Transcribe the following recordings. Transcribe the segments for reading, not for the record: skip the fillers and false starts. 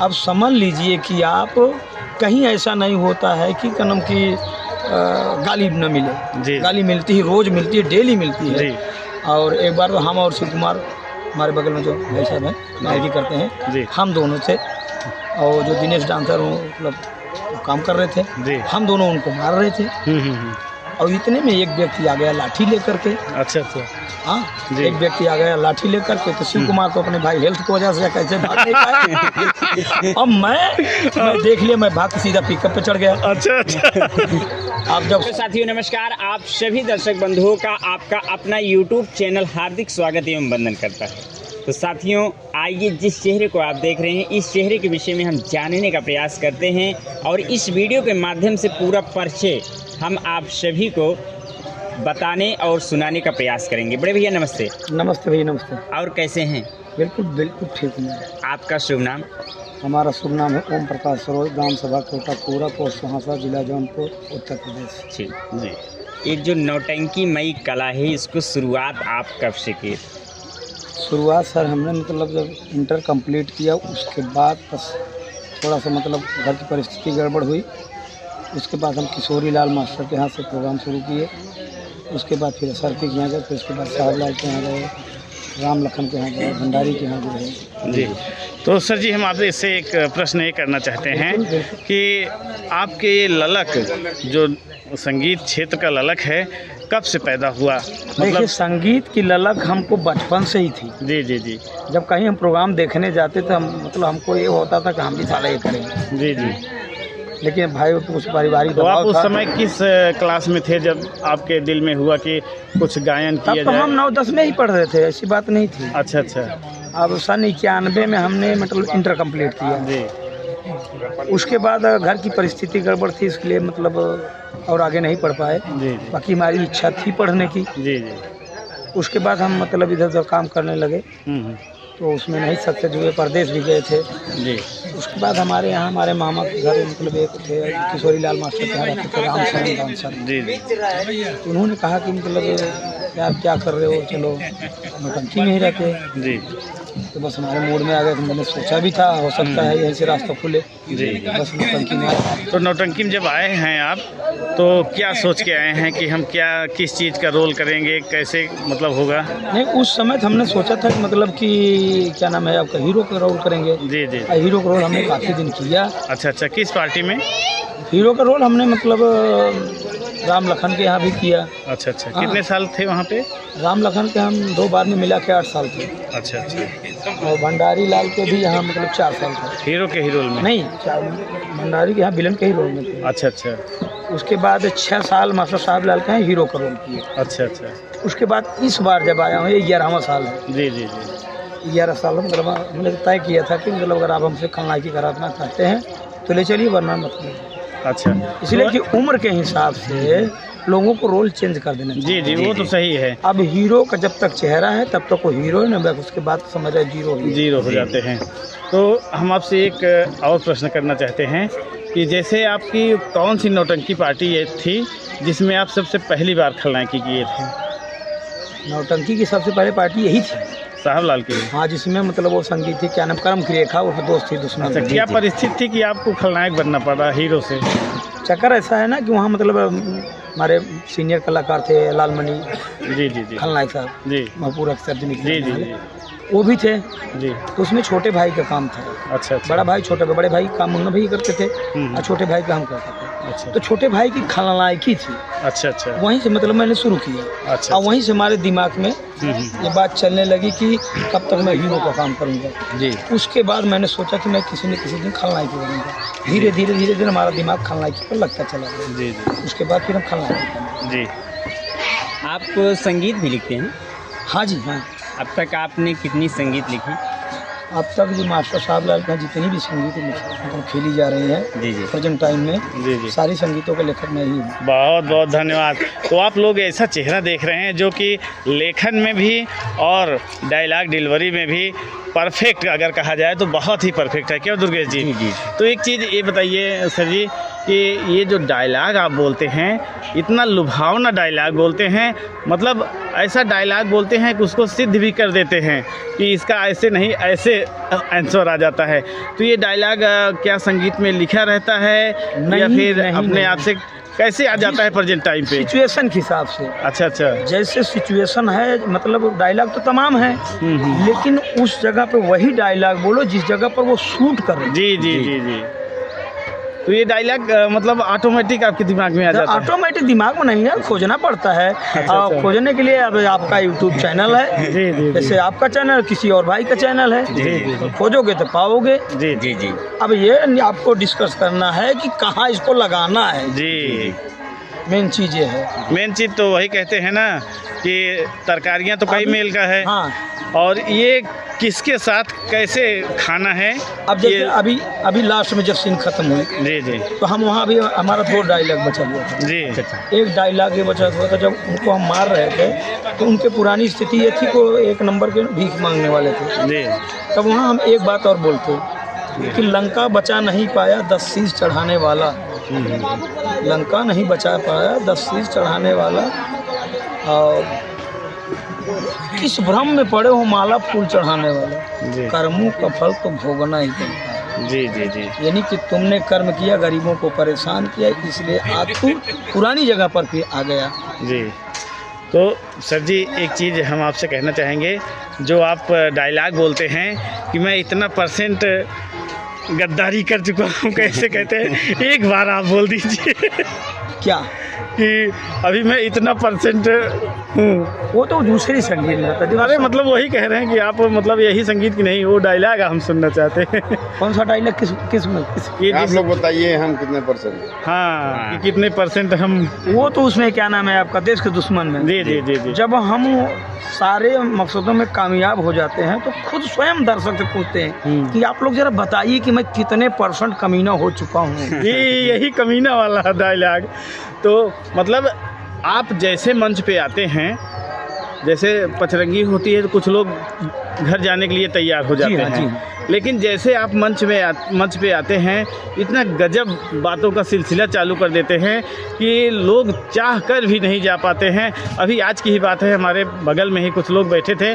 अब समझ लीजिए कि आप कहीं ऐसा नहीं होता है कि कनम की गाली न मिले। गाली मिलती है, रोज़ मिलती है, डेली मिलती है। और एक बार तो हम और शिव कुमार, हमारे बगल में जो भाई साहब हैं, नायकी करते हैं, हम दोनों थे, और जो दिनेश डांसर मतलब काम कर रहे थे, हम दोनों उनको मार रहे थे। और इतने में एक व्यक्ति आ गया लाठी लेकर के। अच्छा अच्छा। हाँ, एक व्यक्ति आ गया लाठी लेकर के, तो शिव कुमार तो अपने भाई हेल्थ की वजह से कैसे भाग नहीं पाए। अब मैं देख लिया, मैं भाग के सीधा पिकअप पे चढ़ गया। अच्छा अच्छा। आप जब साथियों नमस्कार, आप सभी दर्शक बंधुओं का आपका अपना YouTube चैनल हार्दिक स्वागत एवं वंदन करता है। तो साथियों, आइए जिस चेहरे को आप देख रहे हैं, इस चेहरे के विषय में हम जानने का प्रयास करते हैं, और इस वीडियो के माध्यम से पूरा परिचय हम आप सभी को बताने और सुनाने का प्रयास करेंगे। बड़े भैया नमस्ते। नमस्ते भैया, नमस्ते। और कैसे हैं? बिल्कुल बिल्कुल ठीक है। आपका शुभ नाम? हमारा शुभ नाम है ओम प्रकाश सरोज, ग्राम सभा कोटा पूरा, पोस्ट सुहासा, जिला जौनपुर, उत्तर प्रदेश। जी जी। ये जो नौटंकी मई कला है, इसको शुरुआत आप कब से की? शुरुआत सर हमने मतलब जब इंटर कंप्लीट किया, उसके बाद बस थोड़ा सा मतलब घर की परिस्थिति गड़बड़ हुई। उसके बाद हम किशोरी लाल मास्टर के यहाँ से प्रोग्राम शुरू किए। उसके बाद फिर सर के यहाँ गए, फिर उसके बाद साहब लाल के यहाँ गए, राम लखन के यहाँ गए, भंडारी के यहाँ गए। जी। तो सर जी, हम आपसे इससे एक प्रश्न ये करना चाहते हैं कि आपके ये ललक, जो संगीत क्षेत्र का ललक है, कब से पैदा हुआ? मतलब संगीत की ललक हमको बचपन से ही थी। जी जी जी। जब कहीं हम प्रोग्राम देखने जाते थे, हम मतलब हमको ये होता था कि हम भी साला ये करेंगे। जी जी। लेकिन भाई कुछ पारिवारिक तो आप उस समय किस क्लास में थे जब आपके दिल में हुआ कि कुछ गायन किया जाए? तब तो हम 9-10 में ही पढ़ रहे थे, ऐसी बात नहीं थी। अच्छा अच्छा। अब सन 91 में हमने मतलब इंटर कंप्लीट किया। जी। उसके बाद घर की परिस्थिति गड़बड़ थी, इसके लिए मतलब और आगे नहीं पढ़ पाए। जी। बाकी हमारी इच्छा थी पढ़ने की। जी जी। उसके बाद हम मतलब इधर उधर काम करने लगे, तो उसमें नहीं सक्सेस हुए, परदेश भी गए थे। जी। उसके बाद हमारे यहाँ हमारे मामा के घर मतलब एक थे किशोरी लाल मास्टर के यहाँ रहते थे, राम सर। जी जी। तो उन्होंने कहा कि मतलब यार क्या कर रहे हो, चलो नौटंकी में ही रहते। जी। तो बस हमारे मूड में आ गए, तो मैंने सोचा भी था हो सकता है यहीं से रास्ता खुले। जी। बस नौटंकी में आए। तो नौटंकी में जब आए हैं आप, तो क्या सोच के आए हैं कि हम क्या किस चीज़ का रोल करेंगे, कैसे मतलब होगा? नहीं, उस समय हमने सोचा था कि मतलब कि क्या नाम है आपका, हीरो का रोल करेंगे। जी जी। हीरो का रोल हमने काफ़ी दिन किया। अच्छा अच्छा। किस पार्टी में? हीरो का रोल हमने मतलब राम लखन के यहाँ भी किया। अच्छा अच्छा। कितने साल थे वहाँ पे? राम लखन के हम 2 बार में मिला के 8 साल थे। अच्छा अच्छा। और भंडारी लाल के भी यहाँ मतलब 4 साल थे। हीरो के हीरो में? नहीं, भंडारी के यहाँ विलन के ही रोल में थे। अच्छा अच्छा। उसके बाद 6 साल मास्टर साहब लाल के यहाँ हीरो का रोल किए। अच्छा अच्छा। उसके बाद इस बार जब आया हूँ, ये 11वां साल है। जी जी जी। 11 साल मतलब हमने तय किया था कि मतलब अगर आप हमसे खलनायकी कराना चाहते हैं तो ले चलिए, वरना मतलब। अच्छा। इसलिए कि उम्र के हिसाब से लोगों को रोल चेंज कर देना चाहिए। जी जी, वो तो सही है। अब हीरो का जब तक चेहरा है तब तक वो हीरो है ना, उसके बाद समझ आए जीरो हो जाते हैं। तो हम आपसे एक और प्रश्न करना चाहते हैं कि जैसे आपकी कौन सी नौटंकी पार्टी ये थी जिसमें आप सबसे पहली बार खलनायकी किए थे? नौटंकी की सबसे पहले पार्टी यही थी, साहब लाल की। हाँ, जिसमें मतलब वो संगीत थी, क्या नाम, कर्म की रेखा, वो दोस्त थी दुश्मन। अच्छा, क्या परिस्थिति थी कि आपको खलनायक बनना पड़ा हीरो से? चक्कर ऐसा है ना कि वहाँ मतलब हमारे सीनियर कलाकार थे लालमणि जी जी जी, खलनायक साहब जी, महपूर अख्तर जी जी, वो भी थे जी। तो उसमें छोटे भाई का काम था। अच्छा। बड़ा भाई छोटे, बड़े भाई काम मुन्ना भाई करते थे और छोटे भाई का हम करते थे। अच्छा। तो छोटे भाई की खलनायकी थी। अच्छा अच्छा। वहीं से मतलब मैंने शुरू किया। अच्छा। और वहीं से हमारे दिमाग में ये बात चलने लगी कि कब तक मैं हीरो का काम करूँगा जी। उसके बाद मैंने सोचा कि मैं किसी न किसी दिन खलनायकी बनूँगा। धीरे धीरे हमारा दिमाग खलनायकी पर लगता चला गया। जी जी। उसके बाद फिर हम खलनायकी बने। जी। आप संगीत भी लिखते हैं? हाँ जी हाँ। अब तक आपने कितनी संगीत लिखी? अब तक जो मास्टर साहब लाल का जितनी भी संगीत मतलब खेली जा रही है जी जी प्रेजेंट टाइम में जी जी, सारी संगीतों के लेखक मैं ही हूँ। बहुत बहुत धन्यवाद। तो आप लोग ऐसा चेहरा देख रहे हैं जो कि लेखन में भी और डायलॉग डिलीवरी में भी परफेक्ट अगर कहा जाए तो बहुत ही परफेक्ट है। क्यों दुर्गेश जी? जी। तो एक चीज़ ये बताइए सर जी कि ये जो डायलॉग आप बोलते हैं, इतना लुभावना डायलॉग बोलते हैं, मतलब ऐसा डायलॉग बोलते हैं कि उसको सिद्ध भी कर देते हैं कि इसका ऐसे नहीं ऐसे आंसर आ जाता है। तो ये डायलॉग क्या संगीत में लिखा रहता है या फिर अपने आप से कैसे आ जाता है प्रेजेंट टाइम पे? सिचुएशन के हिसाब से। अच्छा अच्छा। जैसे सिचुएशन है, मतलब डायलॉग तो तमाम है, लेकिन उस जगह पे वही डायलॉग बोलो जिस जगह पर वो शूट कर रहे हैं। जी जी जी जी। तो ये डायलॉग मतलब ऑटोमेटिक आपके दिमाग में आ जाता है? ऑटोमेटिक दिमाग में नहीं है, खोजना पड़ता है। अच्छा। खोजने के लिए अब आपका यूट्यूब चैनल है, जी जी। जैसे आपका चैनल किसी और भाई का चैनल है, जी। खोजोगे तो पाओगे। जी जी जी। अब ये आपको डिस्कस करना है कि कहाँ इसको लगाना है। जी, मेन चीज़ ये है। मेन चीज़ तो वही कहते हैं ना कि तरकारियाँ तो कई मेल का है। हाँ। और ये किसके साथ कैसे खाना है? अब जैसे अभी लास्ट में जब सीन खत्म हुई, जी जी, तो हम वहाँ भी हमारा 2 डायलॉग बचा हुआ था। जी। एक डायलॉग ये बचा हुआ था, जब उनको हम मार रहे थे तो उनके पुरानी स्थिति ये थी को 1 नंबर के भीख मांगने वाले थे। जी। तब वहाँ हम एक बात और बोलते कि लंका बचा नहीं पाया 10 शीश चढ़ाने वाला, लंका नहीं बचा पाया 10 शीश चढ़ाने वाला, और किस भ्रम में पड़े हो माला फूल चढ़ाने वाला, कर्मों का फल तो भोगना ही पड़ता है। जी जी जी। यानी कि तुमने कर्म किया, गरीबों को परेशान किया, इसलिए आज तू पुरानी जगह पर फिर आ गया। जी। तो सर जी, एक चीज़ हम आपसे कहना चाहेंगे, जो आप डायलॉग बोलते हैं कि मैं इतना % गद्दारी कर चुका हूँ, कैसे कहते हैं, एक बार आप बोल दीजिए। क्या कि अभी मैं इतना % हूँ। वो तो दूसरी संगीत में होता है। अरे मतलब वही कह रहे हैं कि आप मतलब यही संगीत की नहीं, वो डायलॉग हम सुनना चाहते हैं। कौन सा डायलॉग किस में ये आप लोग बताइए हम कितने %? हाँ, कि कितने % हम। वो तो उसमें क्या नाम है आपका, देश के दुश्मन में। जी जी जी जी। जब हम सारे मकसदों में कामयाब हो जाते हैं तो खुद स्वयं दर्शक से पूछते हैं कि आप लोग जरा बताइए कि मैं कितने % कमीना हो चुका हूँ। यही कमीना वाला डायलॉग। तो मतलब आप जैसे मंच पे आते हैं, जैसे पचरंगी होती है तो कुछ लोग घर जाने के लिए तैयार हो जाते हैं, लेकिन जैसे आप मंच पे आते हैं, इतना गजब बातों का सिलसिला चालू कर देते हैं कि लोग चाह कर भी नहीं जा पाते हैं। अभी आज की ही बात है, हमारे बगल में ही कुछ लोग बैठे थे,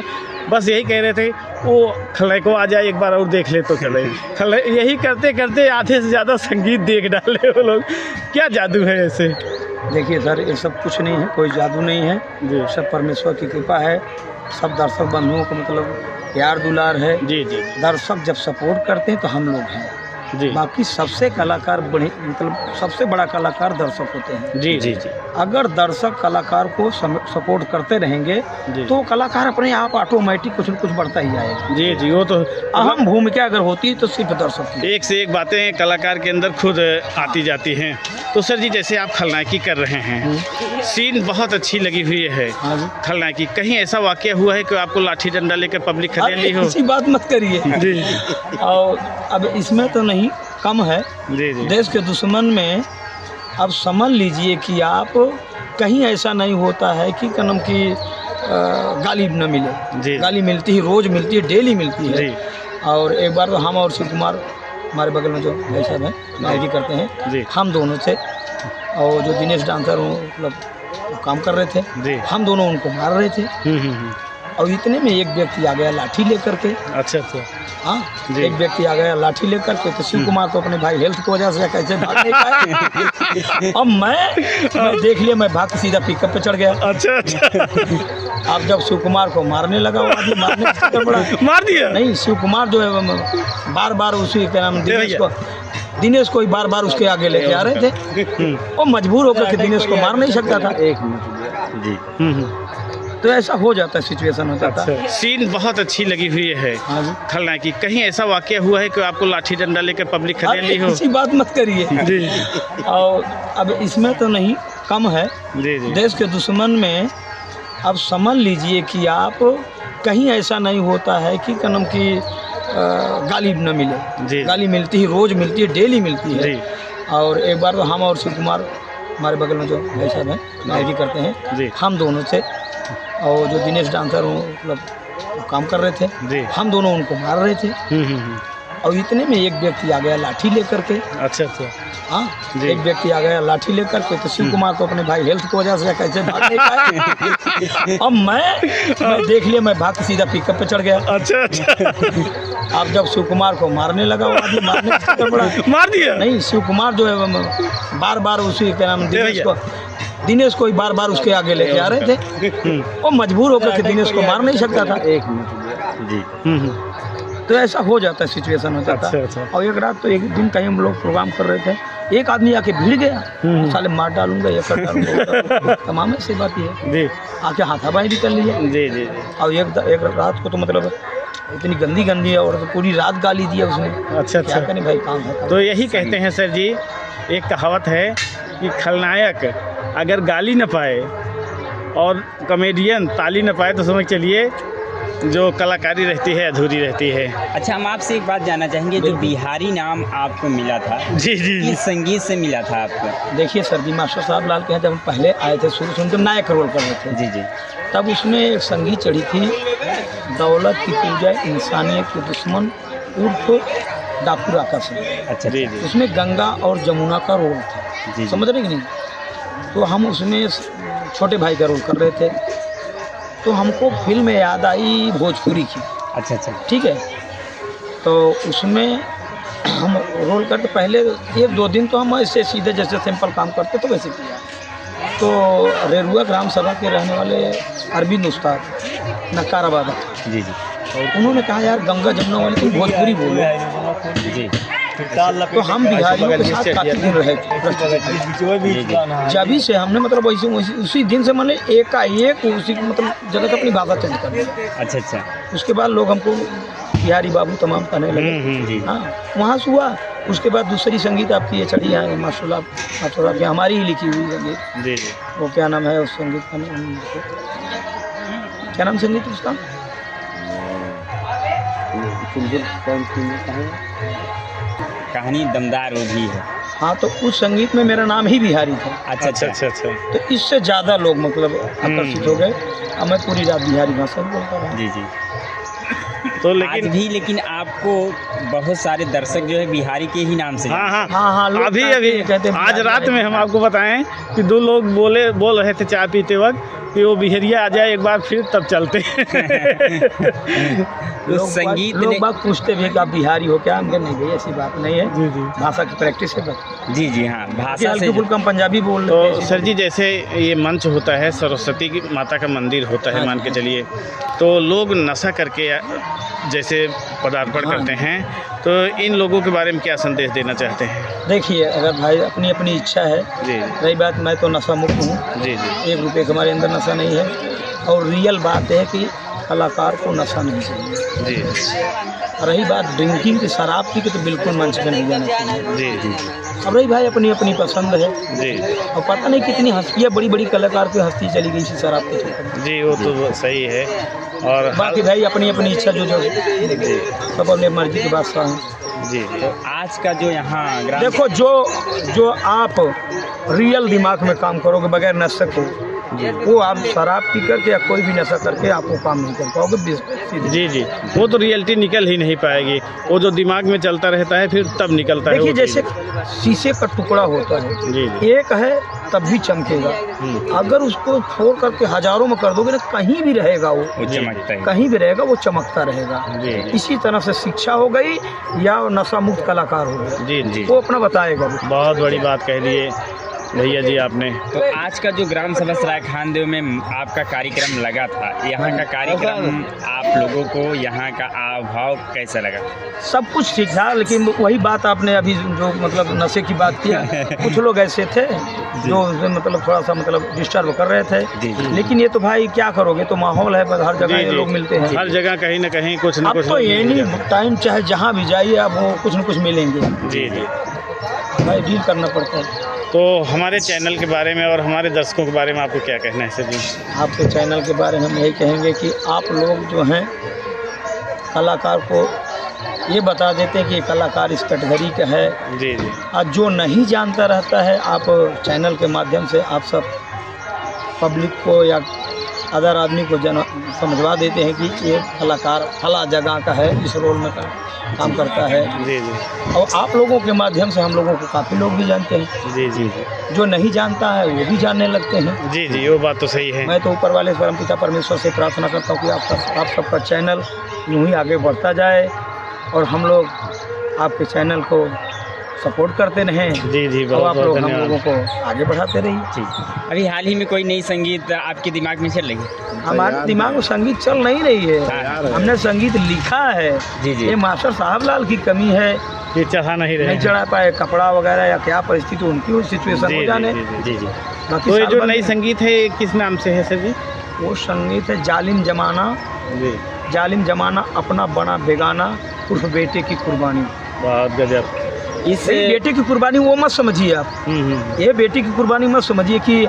बस यही कह रहे थे वो खलनायको आ जाए एक बार और देख ले तो खलनायक। यही करते करते आधे से ज़्यादा संगीत देख डाले वो लोग। क्या जादू है ऐसे? देखिए सर, ये सब कुछ नहीं है, कोई जादू नहीं है, सब परमेश्वर की कृपा है। सब दर्शक बंधुओं को मतलब प्यार दुलार है। जी जी। दर्शक जब सपोर्ट करते हैं तो हम लोग हैं जी। बाकी सबसे कलाकार बड़े, मतलब सबसे बड़ा कलाकार दर्शक होते हैं। जी जी जी। अगर दर्शक कलाकार को सपोर्ट करते रहेंगे तो कलाकार अपने आप ऑटोमेटिक कुछ न कुछ बढ़ता ही आएगा। जी जी। वो तो अहम भूमिका अगर होती है तो सिर्फ दर्शक की। एक से एक बातें कलाकार के अंदर खुद आती जाती हैं। तो सर जी, जैसे आप खलनायकी कर रहे हैं, सीन बहुत अच्छी लगी हुई है खलनायकी, कहीं ऐसा वाकया हुआ है कि आपको लाठी डंडा लेकर पब्लिक खदेड़ ली हो? ऐसी बात मत करिए जी। और अब इसमें तो नहीं, कम है। जी जी। देश के दुश्मन में अब समझ लीजिए कि आप कहीं ऐसा नहीं होता है कि कनम की गाली न मिले। गाली मिलती है, रोज़ मिलती है, डेली मिलती है जी। और एक बार तो हम और शिव कुमार, हमारे बगल में जो भाई साहब हैं, नायकी करते हैं जी, हम दोनों थे, और जो दिनेश डांसर मतलब काम कर रहे थे जी, हम दोनों उनको मार रहे थे। और इतने में एक व्यक्ति आ गया लाठी लेकर के। अच्छा अच्छा। हाँ, एक व्यक्ति आ गया लाठी लेकर के, तो शिव कुमार तो अपने भाई हेल्थ की वजह से कैसे भाग नहीं पाए। अब मैं देख लिया, मैं भाग के सीधा पिकअप पे चढ़ गया। अच्छा अच्छा। अब जब शिव कुमार को मारने लगा, वो आदमी मारने से बड़ा मार दिया नहीं, शिव कुमार जो है बार बार उसी क्या नाम दिनेश को ही बार बार उसके आगे लेके आ रहे थे। वो मजबूर होकर के दिनेश को मार नहीं सकता था। एक मिनट जी। तो ऐसा हो जाता है, सिचुएशन हो जाता है। सीन बहुत अच्छी लगी हुई है खलनायकी, कहीं ऐसा वाकया हुआ है कि आपको लाठी डंडा लेकर पब्लिक खदेड़ ली हो? ऐसी बात मत करिए जी। और अब इसमें तो नहीं, कम है जी जी। देश के दुश्मन में अब समझ लीजिए कि आप कहीं ऐसा नहीं होता है कि कनम की गाली न मिले। गाली मिलती है, रोज़ मिलती है, डेली मिलती है। और एक बार तो हम और शिव कुमार, हमारे बगल में जो भाई साहब हैं, नायकी करते हैं, हम दोनों थे, और जो दिनेश डांसर मतलब काम कर रहे थे जी, हम दोनों उनको मार रहे थे। और इतने में एक व्यक्ति आ गया लाठी लेकर के। अच्छा अच्छा। हाँ, जी। एक व्यक्ति आ गया लाठी लेकर के, तो शिव कुमार को अपने भाई हेल्थ की वजह से कैसे भाग नहीं पाए। अब मैं देख लिया, मैं भाग के सीधा पिकअप पे चढ़ गया। अच्छा अच्छा। अब जब शिव कुमार को मारने लगा, वो आदमी मारने से गड़बड़ा। मार दिया? नहीं, शिव कुमार जो है बार बार उसी क्या नाम दिनेश को ही बार बार उसके आगे लेके आ रहे थे। वो मजबूर होकर के दिनेश को मार नहीं सकता था। एक मिनट जी। तो ऐसा हो जाता है, सिचुएशन हो जाता है। अच्छा। और एक रात तो एक दिन कहीं हम लोग प्रोग्राम कर रहे थे, एक आदमी आके भिड़ गया, साले मार डालूंगा, ये कर डालूंगा। तमाम ऐसी बात है जी। आके हाथापाई भी कर लिया। जी जी। और एक रात को तो मतलब इतनी गंदी है, और तो पूरी रात गाली दिया उसने। अच्छा क्या अच्छा। करें भाई, काम है। तो यही कहते हैं सर जी, एक कहावत है कि खलनायक अगर गाली न पाए और कॉमेडियन ताली न पाए तो समझ चलिए जो कलाकारी रहती है अधूरी रहती है। अच्छा, हम आपसे एक बात जानना चाहेंगे, जो बिहारी नाम आपको मिला था, जी जी जी। किस संगीत से मिला था आपको? देखिए सर जी, मास्टर साहब लाल के यहाँ जब हम पहले आए थे, शुरू जब नायक रोल कर रहे थे, जी जी। तब उसमें एक संगीत चढ़ी थी, दौलत की पूजा इंसानियत के दुश्मन उर्फ डाकू राका से। अच्छा जी जी। उसमें गंगा और जमुना का रोल था, जी। समझ रहे कि नहीं? तो हम उसमें छोटे भाई का रोल कर रहे थे, तो हमको फिल्म याद आई भोजपुरी की। अच्छा अच्छा। ठीक है, तो उसमें हम रोल करते पहले 1-2 दिन तो हम ऐसे सीधे जैसे सिंपल काम करते तो वैसे किया। तो रेरुआ ग्राम सभा के रहने वाले अरविंद उस्ताद नकाराबाद, जी जी। और उन्होंने कहा यार गंगा जमुना वाली तुम भोजपुरी बोलो। जी। तो हम बिहारियों के साथ काफ़ी दिन रहे जब से हमने मतलब वैसे उसी दिन से मैंने एकाएक उसी मतलब जगह से अपनी भाषा चेंज कर दिया। अच्छा अच्छा। उसके बाद लोग हमको बिहारी बाबू तमाम कहने लगे। जी। हाँ, वहाँ से हुआ। उसके बाद दूसरी संगीत आपकी ये चढ़ी है माशाल्लाह की, हमारी ही लिखी हुई संगीत। जी जी। वो क्या नाम है उस संगीत का नाम, क्या नाम संगीत उसका? कहानी दमदार वो भी है। हाँ, तो उस संगीत में मेरा नाम ही बिहारी था। अच्छा अच्छा अच्छा। अच्छा अच्छा। तो इससे ज़्यादा लोग मतलब आकर्षित हो गए। अब मैं पूरी रात बिहारी भाषा में बोलता रहा। जी जी। तो आज भी लेकिन आपको बहुत सारे दर्शक जो है बिहारी के ही नाम से हाँ हाँ हाँ, लोग अभी कहते हैं आज रात में हम आपको बताएं कि 2 लोग बोल रहे थे चाय पीते वक्त कि वो बिहरिया आ जाए एक बार फिर तब चलते। तो संगीत लोग बाग पूछते भी कि आप बिहारी हो क्या? हमके नहीं, भाई ऐसी बात नहीं है। जी जी। भाषा की प्रैक्टिस है बस। जी जी। हाँ, भाषा हल्की से फुल्की हम पंजाबी बोल तो रहे हैं। सर जी, जैसे ये मंच होता है, सरस्वती की माता का मंदिर होता है, हाँ, मान के चलिए, तो लोग नशा करके जैसे पदार्पण हाँ। करते हैं, तो इन लोगों के बारे में क्या संदेश देना चाहते हैं? देखिए, अगर भाई अपनी अपनी इच्छा है, जी रही बात, मैं तो नशा मुक्त हूँ। जी जी। 1 रुपये का हमारे अंदर नशा नहीं है। और रियल बात है कि कलाकार को नशा नहीं चाहिए। जी रही बात ड्रिंकिंग की, शराब की, तो बिल्कुल मंच में नहीं जाना चाहिए। जी जी अब रही भाई अपनी अपनी पसंद है। जी। और पता नहीं कितनी हस्तियाँ, बड़ी बड़ी कलाकार की हस्ती चली गई इसी शराब के चक्कर में। जी, वो तो सही है। और बाकी भाई अपनी अपनी इच्छा जो जी सब अपने मर्जी के बादशाह हैं। जी जी। तो आज का जो यहाँ ग्राम देखो, जो आप रियल दिमाग में काम करोगे बगैर नशे को, वो आप शराब पी करके या कोई भी नशा करके आप वो काम नहीं कर पाओगे। जी जी, वो तो रियलिटी निकल ही नहीं पाएगी। वो जो दिमाग में चलता रहता है फिर तब निकलता है। देखिए, वो जैसे शीशे का टुकड़ा होता है, जी जी। एक है तब भी चमकेगा। अगर उसको फोड़ करके हजारों में कर दोगे ना, कहीं भी रहेगा वो चमकता है। कहीं भी रहेगा, वो चमकता रहेगा। जी इसी तरह से शिक्षा हो गई या नशा मुक्त कलाकार हो गया, जी जी। वो अपना बताएगा। बहुत बड़ी बात कह दी है भैया जी आपने। तो आज का जो ग्राम सभा सराय खानदेव में आपका कार्यक्रम लगा था, यहाँ का कार्यक्रम आप लोगों को यहाँ का आभाव कैसा लगा? सब कुछ ठीक था, लेकिन वही बात आपने अभी जो मतलब नशे की बात किया, कुछ लोग ऐसे थे जो मतलब थोड़ा सा मतलब डिस्टर्ब कर रहे थे। जी जी। लेकिन ये तो भाई क्या करोगे, तो माहौल है, हर जगह ये लोग मिलते हैं। हर जगह कहीं ना कहीं कुछ न अब कुछ तो एनी टाइम चाहे जहाँ भी जाइए, आप वो कुछ न कुछ मिलेंगे। जी जी। भाई डील करना पड़ता है। तो हमारे चैनल के बारे में और हमारे दर्शकों के बारे में आपको क्या कहना है सर जी? आपके चैनल के बारे में हम यही कहेंगे कि आप लोग जो हैं कलाकार को ये बता देते हैं कि कलाकार इस कैटेगरी का है। जी जी। और जो नहीं जानता रहता है, आप चैनल के माध्यम से आप सब पब्लिक को या अदर आदमी को समझवा देते हैं कि ये कलाकार फला जगह का है, इस रोल में काम करता है। जी जी और आप लोगों के माध्यम से हम लोगों को काफ़ी लोग भी जानते हैं। जी जी जो नहीं जानता है वो भी जानने लगते हैं। जी जी, वो बात तो सही है। मैं तो ऊपर वाले परमपिता परमेश्वर से प्रार्थना करता हूँ कि आप सबका चैनल यूँ ही आगे बढ़ता जाए और हम लोग आपके चैनल को सपोर्ट करते रहें। जी जी, और बहुत आप बहुत लोग हम धन्यवाद। लोगों को आगे बढ़ाते रहिए। जी। अभी हाल ही में कोई नई संगीत आपके दिमाग में चल रही है? हमारे दिमाग में संगीत चल नहीं रही है, हमने संगीत लिखा है। जी जी। ये मास्टर साहब लाल की कमी है, ये चढ़ा नहीं रहे नहीं हैं। चढ़ा पाए, कपड़ा वगैरह या क्या परिस्थिति उनकी वो सिचुएशन जी हो जी जाने। जी जी जी। बाकी तो ये साल जो भर नई में संगीत है ये किस नाम से है सर जी? वो संगीत है जालिम जमाना, जी, जालिम जमाना अपना बना बेगाना उर्फ बेटे की कुर्बानी। बहुत गजब। इस ये बेटे की कुर्बानी वो मत समझिए आप, ये बेटी की कुर्बानी मत समझिए कि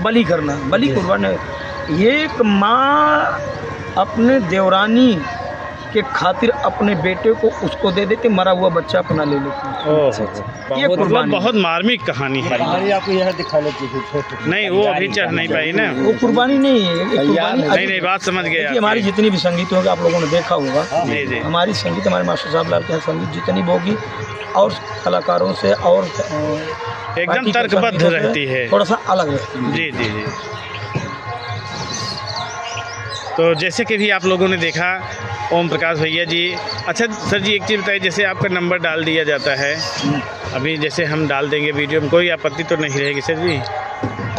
बलि करना, बलि कुर्बानी। ये एक माँ अपने देवरानी के खातिर अपने बेटे को उसको दे देते, मरा हुआ बच्चा अपना ले लेते। ओह, ये बहुत कुर्बानी बहुत मार्मिक कहानी है। आपको यह दिखा लेती थी। नहीं, वो अभी चढ़ नहीं पाई ना। वो कुर्बानी नहीं है, ये कुर्बानी। नहीं नहीं, बात समझ गए देखिए, हमारी जितनी भी संगीत होगी आप लोगों ने देखा होगा। जी जी हमारी संगीत हमारे मास्टर साहब लाल के यहाँ संगीत जितनी भी होगी और कलाकारों से और एकदम बाकी के तर्कबद्ध संगीतों से रहती है। थोड़ा सा अलग रहती है। जी जी जी। तो जैसे कि भी आप लोगों ने देखा ओम प्रकाश भैया जी। अच्छा सर जी, एक चीज़ बताइए, जैसे आपका नंबर डाल दिया जाता है, अभी जैसे हम डाल देंगे वीडियो में, कोई आपत्ति तो नहीं रहेगी सर जी?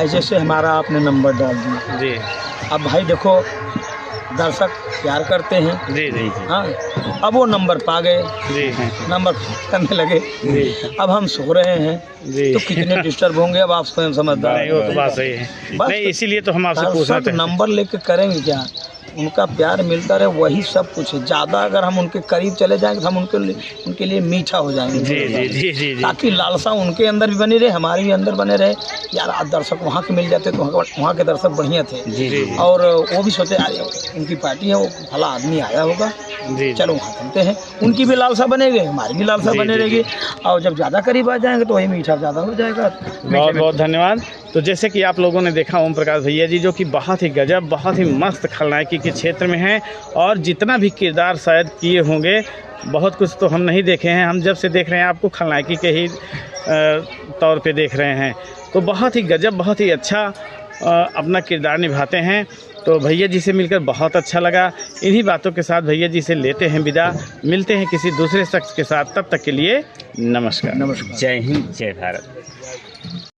ऐसे से हमारा आपने नंबर डाल दिया। जी अब भाई देखो, दर्शक प्यार करते हैं। जी जी हाँ, अब वो नंबर पा गए, जी नंबर करने लगे। अब हम सो रहे हैं जी। तो कितने डिस्टर्ब होंगे, अब आप स्वयं समझदार नहीं, वो तो बात सही है। बस नहीं, इसीलिए तो हम आपसे पूछना दर्शक चाहते हैं। नंबर लेके करेंगे क्या? उनका प्यार मिलता रहे, वही सब कुछ है। ज़्यादा अगर हम उनके करीब चले जाएंगे तो हम उनके लिए मीठा हो जाएंगे। जी जी जी जी जी। ताकि लालसा उनके अंदर भी बनी रहे, हमारे भी अंदर बने रहे। यार आज दर्शक वहाँ के मिल जाते तो वहाँ के दर्शक बढ़िया थे। जी जी और वो भी सोचे यार उनकी पार्टी है, वो भला आदमी आया होगा, जी। चलो वहाँ चलते हैं। उनकी भी लालसा बनेगी, हमारी भी लालसा जी, बने जी, रहेगी। और जब ज़्यादा करीब आ जाएंगे तो वही मीठा ज़्यादा हो जाएगा। बहुत बहुत धन्यवाद। तो जैसे कि आप लोगों ने देखा ओम प्रकाश भैया जी, जो कि बहुत ही गजब, बहुत ही मस्त खलनायकी के क्षेत्र में हैं, और जितना भी किरदार शायद किए होंगे, बहुत कुछ तो हम नहीं देखे हैं। हम जब से देख रहे हैं आपको खलनायकी के ही तौर पे देख रहे हैं, तो बहुत ही गजब, बहुत ही अच्छा अपना किरदार निभाते हैं। तो भैया जी से मिलकर बहुत अच्छा लगा। इन्हीं बातों के साथ भैया जी से लेते हैं विदा, मिलते हैं किसी दूसरे शख्स के साथ। तब तक के लिए नमस्कार। नमस्कार। जय हिंद, जय भारत।